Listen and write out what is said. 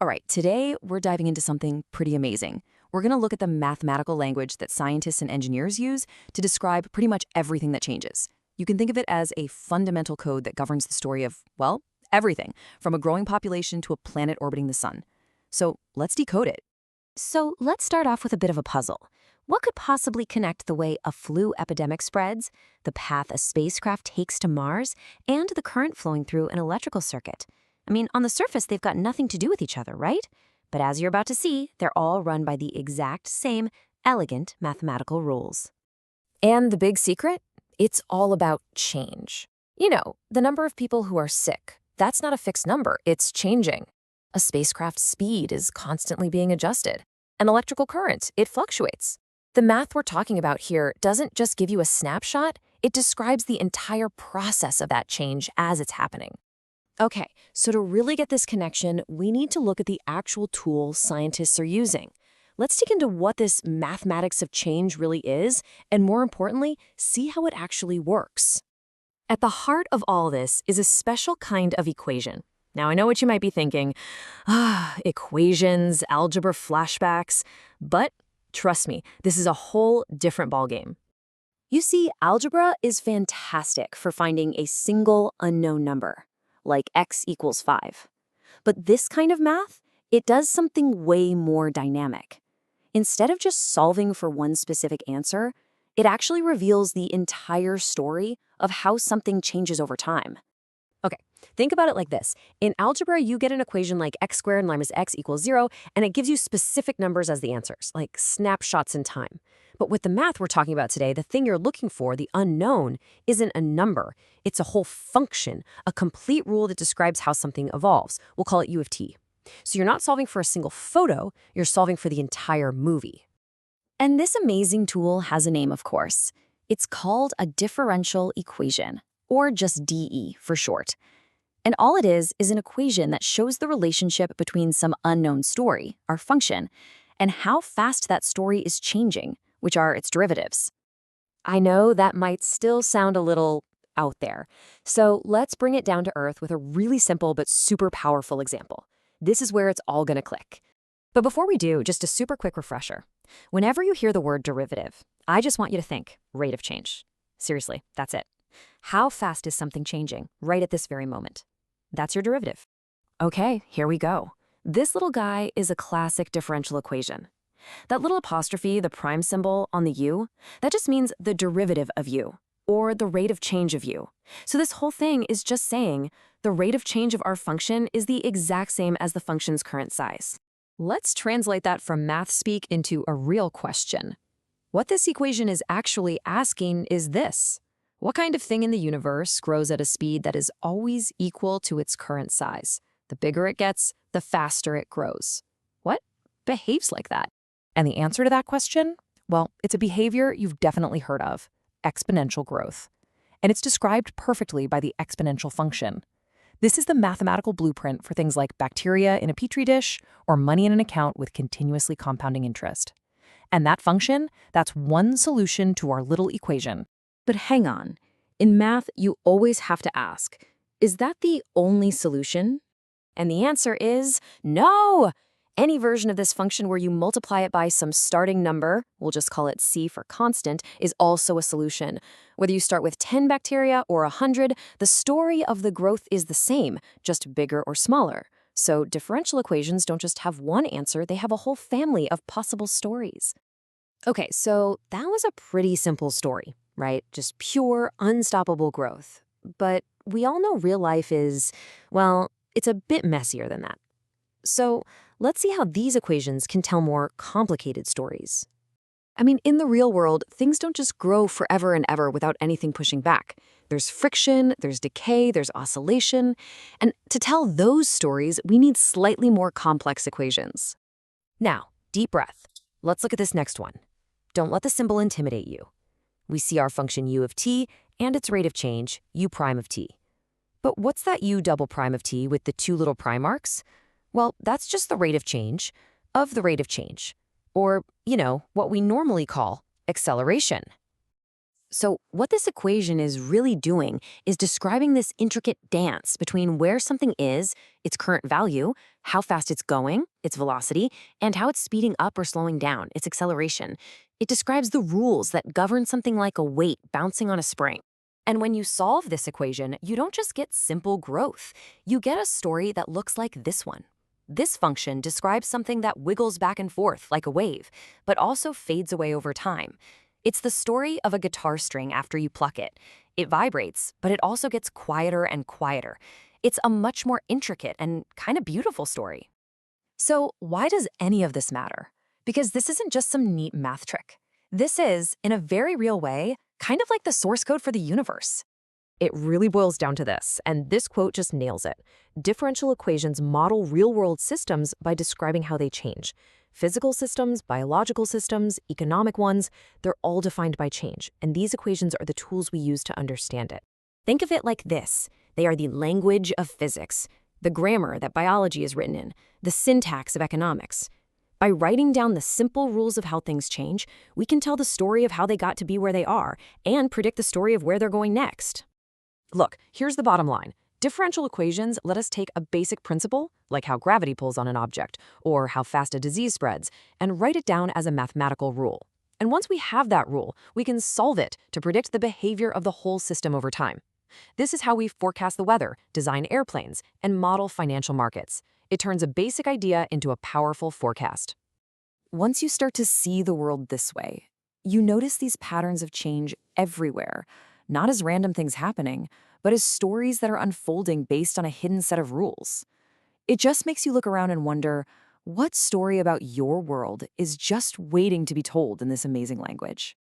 All right, today we're diving into something pretty amazing. We're going to look at the mathematical language that scientists and engineers use to describe pretty much everything that changes. You can think of it as a fundamental code that governs the story of, well, everything, from a growing population to a planet orbiting the sun. So let's decode it. So let's start off with a bit of a puzzle. What could possibly connect the way a flu epidemic spreads, the path a spacecraft takes to Mars, and the current flowing through an electrical circuit? I mean, on the surface, they've got nothing to do with each other, right? But as you're about to see, they're all run by the exact same elegant mathematical rules. And the big secret? It's all about change. You know, the number of people who are sick, that's not a fixed number, it's changing. A spacecraft's speed is constantly being adjusted. An electrical current, it fluctuates. The math we're talking about here doesn't just give you a snapshot, it describes the entire process of that change as it's happening. Okay, so to really get this connection, we need to look at the actual tool scientists are using. Let's dig into what this mathematics of change really is, and more importantly, see how it actually works. At the heart of all this is a special kind of equation. Now, I know what you might be thinking, equations, algebra flashbacks, but trust me, this is a whole different ballgame. You see, algebra is fantastic for finding a single unknown number, like x equals 5. But this kind of math, it does something way more dynamic. Instead of just solving for one specific answer, it actually reveals the entire story of how something changes over time. Okay, think about it like this. In algebra, you get an equation like x squared minus x equals 0, and it gives you specific numbers as the answers, like snapshots in time. But with the math we're talking about today, the thing you're looking for, the unknown, isn't a number. It's a whole function, a complete rule that describes how something evolves. We'll call it U of t. So you're not solving for a single photo, you're solving for the entire movie. And this amazing tool has a name, of course. It's called a differential equation, or just DE for short. And all it is an equation that shows the relationship between some unknown story, our function, and how fast that story is changing, which are its derivatives. I know that might still sound a little out there, so let's bring it down to earth with a really simple but super powerful example. This is where it's all going to click. But before we do, just a super quick refresher. Whenever you hear the word derivative, I just want you to think rate of change. Seriously, that's it. How fast is something changing right at this very moment? That's your derivative. Okay, here we go. This little guy is a classic differential equation. That little apostrophe, the prime symbol on the u, that just means the derivative of u, or the rate of change of u. So this whole thing is just saying the rate of change of our function is the exact same as the function's current size. Let's translate that from math speak into a real question. What this equation is actually asking is this. What kind of thing in the universe grows at a speed that is always equal to its current size? The bigger it gets, the faster it grows. What behaves like that? And the answer to that question? Well, it's a behavior you've definitely heard of, exponential growth. And it's described perfectly by the exponential function. This is the mathematical blueprint for things like bacteria in a petri dish or money in an account with continuously compounding interest. And that function, that's one solution to our little equation. But hang on. In math, you always have to ask, is that the only solution? And the answer is no! Any version of this function where you multiply it by some starting number, we'll just call it c for constant, is also a solution. Whether you start with 10 bacteria or 100, the story of the growth is the same, just bigger or smaller. So differential equations don't just have one answer, they have a whole family of possible stories. Okay, so that was a pretty simple story, right? Just pure, unstoppable growth. But we all know real life is, well, it's a bit messier than that. So let's see how these equations can tell more complicated stories. I mean, in the real world, things don't just grow forever and ever without anything pushing back. There's friction, there's decay, there's oscillation. And to tell those stories, we need slightly more complex equations. Now, deep breath. Let's look at this next one. Don't let the symbol intimidate you. We see our function u of t and its rate of change, u prime of t. But what's that u double prime of t with the two little prime marks? Well, that's just the rate of change of the rate of change, or, what we normally call acceleration. So, what this equation is really doing is describing this intricate dance between where something is, its current value, how fast it's going, its velocity, and how it's speeding up or slowing down, its acceleration. It describes the rules that govern something like a weight bouncing on a spring. And when you solve this equation, you don't just get simple growth. You get a story that looks like this one. This function describes something that wiggles back and forth like a wave, but also fades away over time. It's the story of a guitar string after you pluck it. It vibrates, but it also gets quieter and quieter. It's a much more intricate and kind of beautiful story. So why does any of this matter? Because this isn't just some neat math trick. This is, in a very real way, kind of like the source code for the universe. It really boils down to this, and this quote just nails it. Differential equations model real-world systems by describing how they change. Physical systems, biological systems, economic ones, they're all defined by change, and these equations are the tools we use to understand it. Think of it like this. They are the language of physics, the grammar that biology is written in, the syntax of economics. By writing down the simple rules of how things change, we can tell the story of how they got to be where they are and predict the story of where they're going next. Look, here's the bottom line. Differential equations let us take a basic principle, like how gravity pulls on an object, or how fast a disease spreads, and write it down as a mathematical rule. And once we have that rule, we can solve it to predict the behavior of the whole system over time. This is how we forecast the weather, design airplanes, and model financial markets. It turns a basic idea into a powerful forecast. Once you start to see the world this way, you notice these patterns of change everywhere, not as random things happening, but as stories that are unfolding based on a hidden set of rules. It just makes you look around and wonder, what story about your world is just waiting to be told in this amazing language?